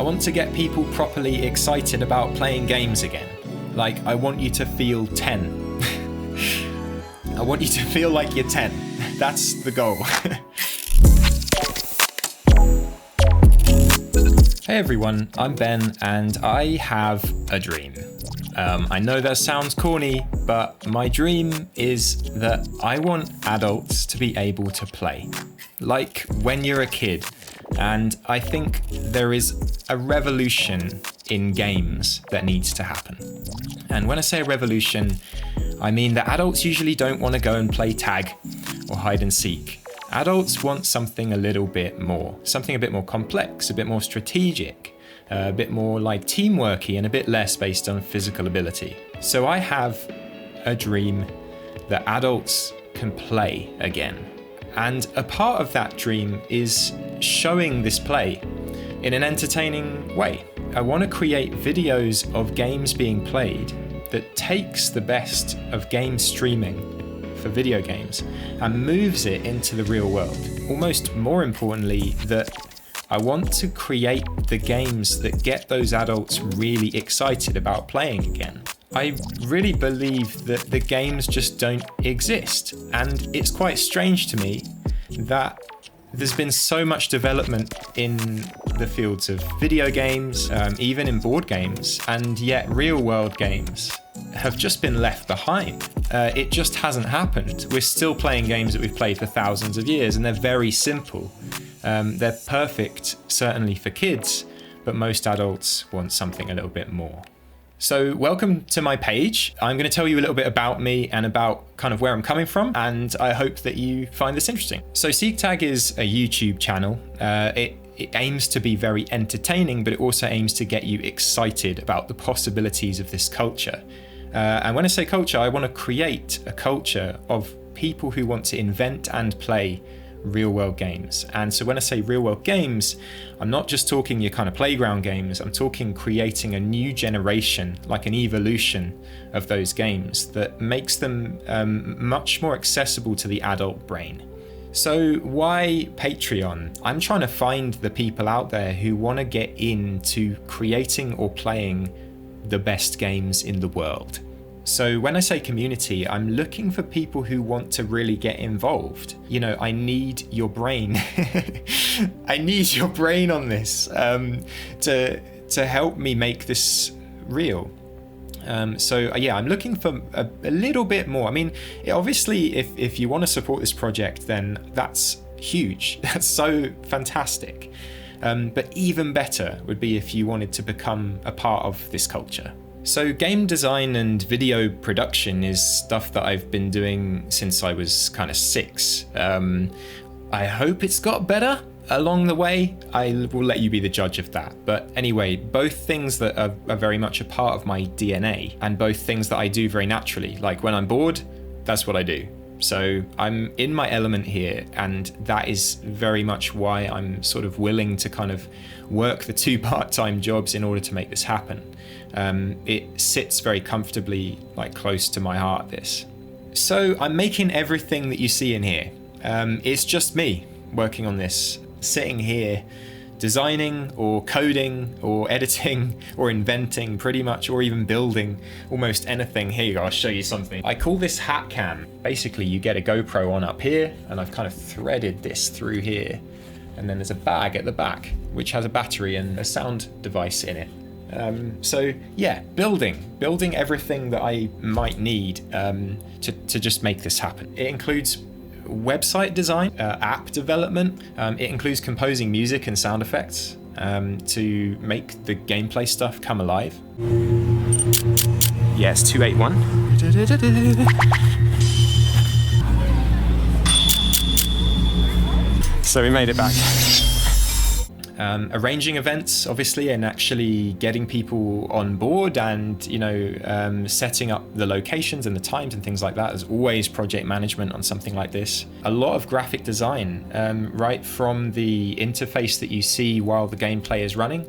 I want to get people properly excited about playing games again. Like, I want you to feel 10. I want you to feel like you're 10. That's the goal. Hey everyone, I'm Ben and I have a dream. I know that sounds corny, but my dream is that I want adults to be able to play. Like when you're a kid. And I think there is a revolution in games that needs to happen. And when I say a revolution, I mean that adults usually don't want to go and play tag or hide and seek. Adults want something a little bit more, something a bit more complex, a bit more strategic, a bit more like teamworky and a bit less based on physical ability. So I have a dream that adults can play again. And a part of that dream is showing this play in an entertaining way. I want to create videos of games being played that takes the best of game streaming for video games and moves it into the real world. Almost more importantly, that I want to create the games that get those adults really excited about playing again. I really believe that the games just don't exist, and it's quite strange to me that there's been so much development in the fields of video games, even in board games, and yet real world games have just been left behind. It just hasn't happened. We're still playing games that we've played for thousands of years, and they're very simple. They're perfect, certainly for kids, but most adults want something a little bit more. So welcome to my page. I'm going to tell you a little bit about me and about kind of where I'm coming from, and I hope that you find this interesting. So Seektag is a YouTube channel. It aims to be very entertaining, but it also aims to get you excited about the possibilities of this culture. And when I say culture, I want to create a culture of people who want to invent and play real world games. And so when I say real world games, I'm not just talking your kind of playground games, I'm talking creating a new generation, like an evolution of those games that makes them much more accessible to the adult brain. So why Patreon? I'm trying to find the people out there who want to get into creating or playing the best games in the world. So when I say community, I'm looking for people who want to really get involved. You know, I need your brain. I need your brain on this to help me make this real. So yeah, I'm looking for a little bit more. I mean, obviously, if you want to support this project, then that's huge. That's so fantastic. But even better would be if you wanted to become a part of this culture. So game design and video production is stuff that I've been doing since I was kind of 6. I hope it's got better along the way. I will let you be the judge of that. But anyway, both things that are very much a part of my DNA, and both things that I do very naturally. Like when I'm bored, that's what I do. So I'm in my element here, and that is very much why I'm sort of willing to kind of work the 2 part-time jobs in order to make this happen. It sits very comfortably, like close to my heart, this. So I'm making everything that you see in here. It's just me working on this, sitting here, designing or coding or editing or inventing pretty much, or even building almost anything. Here you go, I'll show you something. I call this hat cam. Basically you get a GoPro on up here, and I've kind of threaded this through here. And then there's a bag at the back, which has a battery and a sound device in it. So yeah, building everything that I might need to just make this happen. It includes website design, app development. It includes composing music and sound effects to make the gameplay stuff come alive. Yes, 281. So we made it back. Arranging events, obviously, and actually getting people on board, and setting up the locations and the times and things like that. There's always project management on something like this. A lot of graphic design, right from the interface that you see while the gameplay is running,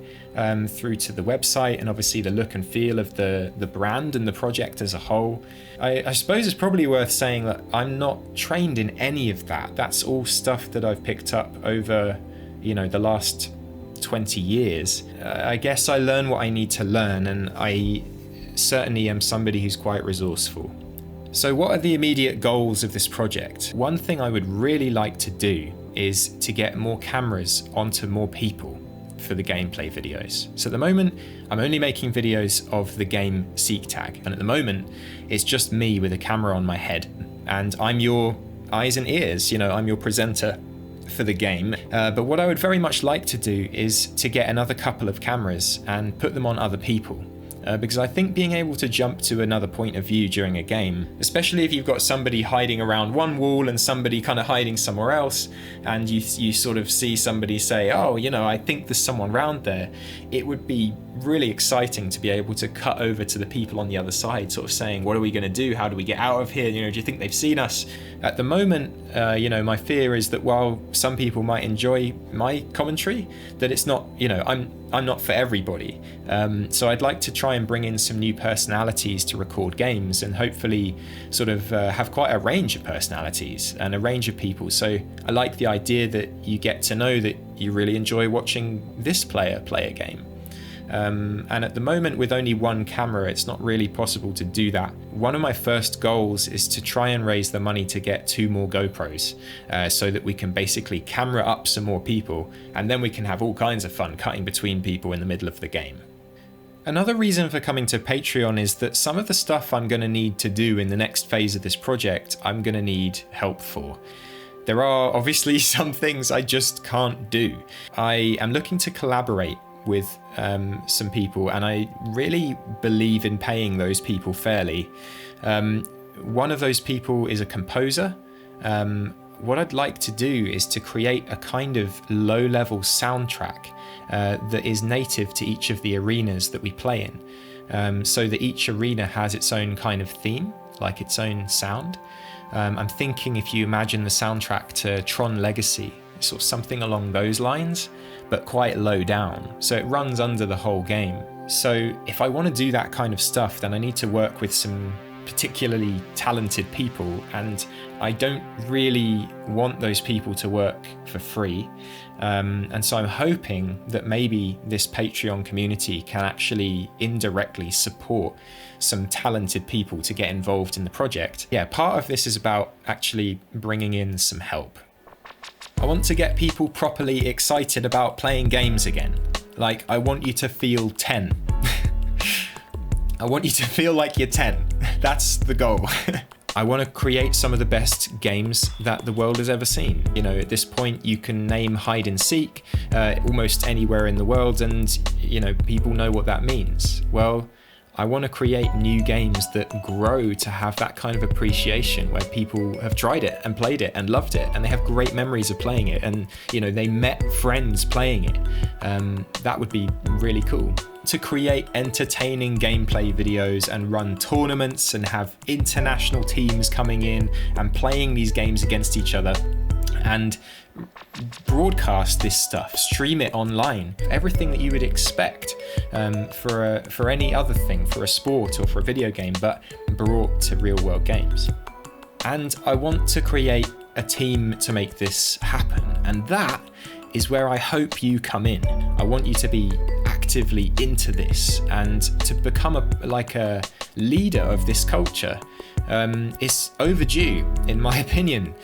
through to the website, and obviously the look and feel of the brand and the project as a whole. I suppose it's probably worth saying that I'm not trained in any of that. That's all stuff that I've picked up over the last 20 years, I guess I learn what I need to learn, and I certainly am somebody who's quite resourceful. So what are the immediate goals of this project? One thing I would really like to do is to get more cameras onto more people for the gameplay videos. So at the moment, I'm only making videos of the game Seektag, and at the moment, it's just me with a camera on my head, and I'm your eyes and ears, I'm your presenter for the game. But what I would very much like to do is to get another couple of cameras and put them on other people. Because I think being able to jump to another point of view during a game, especially if you've got somebody hiding around one wall and somebody kind of hiding somewhere else, and you sort of see somebody say, oh, I think there's someone around there, it would be really exciting to be able to cut over to the people on the other side, sort of saying, what are we going to do? How do we get out of here? Do you think they've seen us? At the moment, my fear is that while some people might enjoy my commentary, that it's not, I'm not for everybody. So I'd like to try and bring in some new personalities to record games, and hopefully sort of have quite a range of personalities and a range of people. So I like the idea that you get to know that you really enjoy watching this player play a game. And at the moment, with only one camera, it's not really possible to do that. One of my first goals is to try and raise the money to get 2 more GoPros, so that we can basically camera up some more people, and then we can have all kinds of fun cutting between people in the middle of the game. Another reason for coming to Patreon is that some of the stuff I'm going to need to do in the next phase of this project, I'm going to need help for. There are obviously some things I just can't do. I am looking to collaborate with some people, and I really believe in paying those people fairly. One of those people is a composer. What I'd like to do is to create a kind of low-level soundtrack that is native to each of the arenas that we play in, so that each arena has its own kind of theme, like its own sound. I'm thinking if you imagine the soundtrack to Tron Legacy, sort of something along those lines, but quite low down, so it runs under the whole game. So if I want to do that kind of stuff, then I need to work with some particularly talented people, and I don't really want those people to work for free. And so I'm hoping that maybe this Patreon community can actually indirectly support some talented people to get involved in the project. Yeah, part of this is about actually bringing in some help. I want to get people properly excited about playing games again. Like, I want you to feel 10. I want you to feel like you're 10. That's the goal. I want to create some of the best games that the world has ever seen. At this point, you can name hide and seek almost anywhere in the world, and, people know what that means. Well, I want to create new games that grow to have that kind of appreciation, where people have tried it and played it and loved it, and they have great memories of playing it, and they met friends playing it. That would be really cool. To create entertaining gameplay videos and run tournaments and have international teams coming in and playing these games against each other, and broadcast this stuff, stream it online, everything that you would expect for any other thing, for a sport or for a video game, but brought to real world games. And I want to create a team to make this happen, and that is where I hope you come in. I want you to be actively into this and to become a leader of this culture. It's overdue, in my opinion.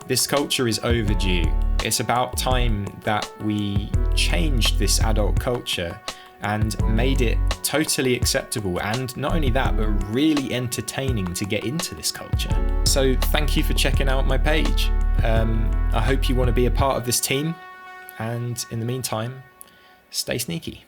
This culture is overdue. It's about time that we changed this adult culture and made it totally acceptable, and not only that, but really entertaining to get into this culture. So thank you for checking out my page. I hope you want to be a part of this team, and in the meantime, stay sneaky.